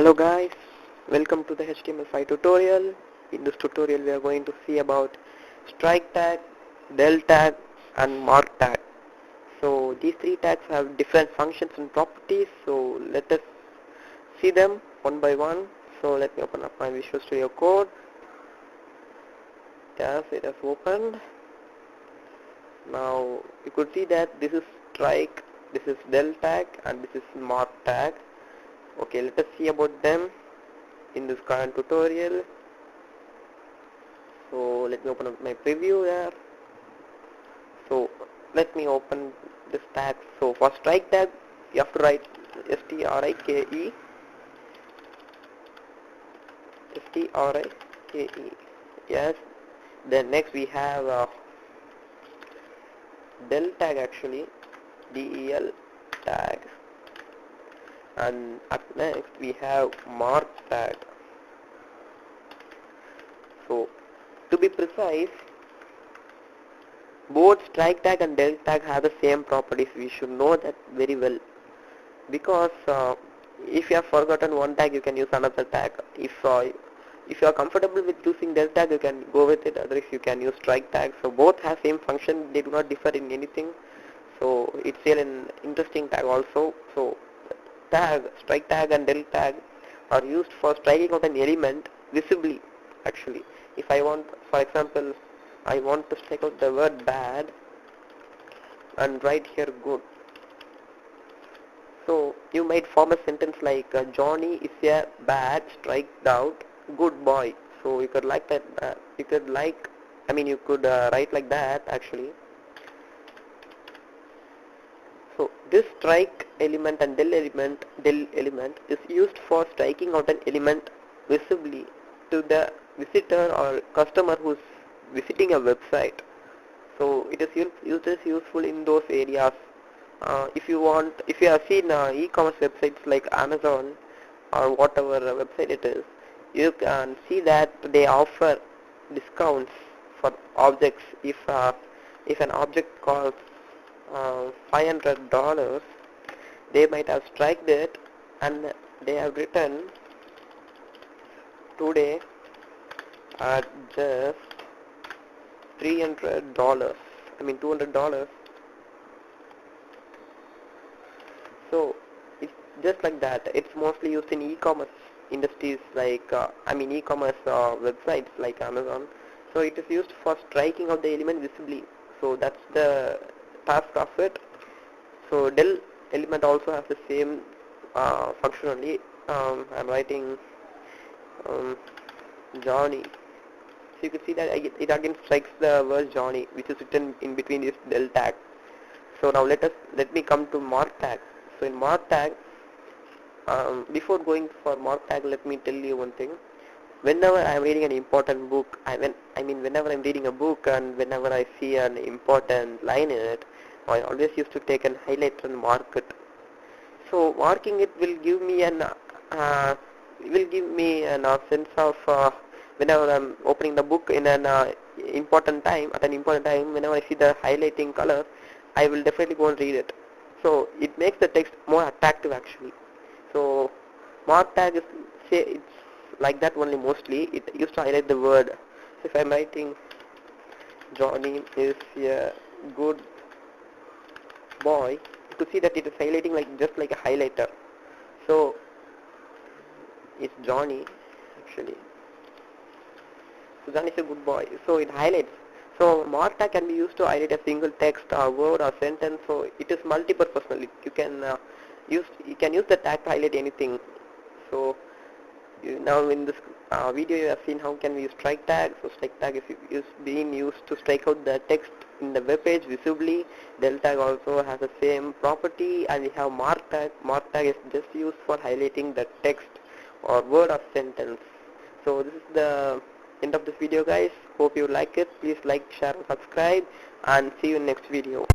Hello guys, welcome to the HTML5 tutorial. In this tutorial we are going to see about strike tag, del tag and mark tag. So these three tags have different functions and properties, so let us see them one by one. So let me open up my Visual Studio Code. Yes, it has opened. Now you could see that this is strike, this is del tag and this is mark tag. Okay, let us see about them in this current tutorial. So let me open up my preview there. So let me open this tag. So for strike tag you have to write strike, yes. Then next we have del tag, actually del tag, and up next we have mark tag. So to be precise, both strike tag and del tag have the same properties. We should know that very well, because if you have forgotten one tag you can use another tag. If you are comfortable with using del tag you can go with it, otherwise you can use strike tag. So both have same function, they do not differ in anything. So it's still an interesting tag also. So tag, strike tag and del tag are used for striking out an element visibly. Actually, if I want, for example, I want to strike out the word bad and write here good. So you might form a sentence like Johnny is a bad striked out good boy. So you could like that. You could write like that actually. So this strike element and del element is used for striking out an element visibly to the visitor or customer who's visiting a website. So it is useful in those areas. If you have seen e-commerce websites like Amazon or whatever website it is, you can see that they offer discounts for objects. If an object costs $500, they might have striked it and they have written today at just $300. $200. So it's just like that. It's mostly used in e-commerce industries like e-commerce websites like Amazon. So it is used for striking out the element visibly. So that's the task of it. So del element also has the same function only. I'm writing Johnny. So you can see that it again strikes the word Johnny, which is written in between this del tag. So now let me come to mark tag. So in mark tag, before going for mark tag, let me tell you one thing. Whenever I am reading an important book, whenever I am reading a book and whenever I see an important line in it, I always used to take an highlighter and mark it. So marking it will give me an sense of whenever I am opening the book in an important time. Whenever I see the highlighting color, I will definitely go and read it. So it makes the text more attractive actually. So mark tag it's like that only mostly. It used to highlight the word. So if I'm writing Johnny is a good boy, you could see that it is highlighting just like a highlighter. So it's Johnny actually. So Johnny is a good boy. So it highlights. So mark tag can be used to highlight a single text or word or sentence. So it is multi-purpose. You can use the tag to highlight anything. So now in this video you have seen how can we use strike tag. So strike tag is being used to strike out the text in the web page visibly. Del tag also has the same property, and we have mark tag. Mark tag is just used for highlighting the text or word or sentence. So this is the end of this video guys. Hope you like it. Please like, share and subscribe, and see you in next video.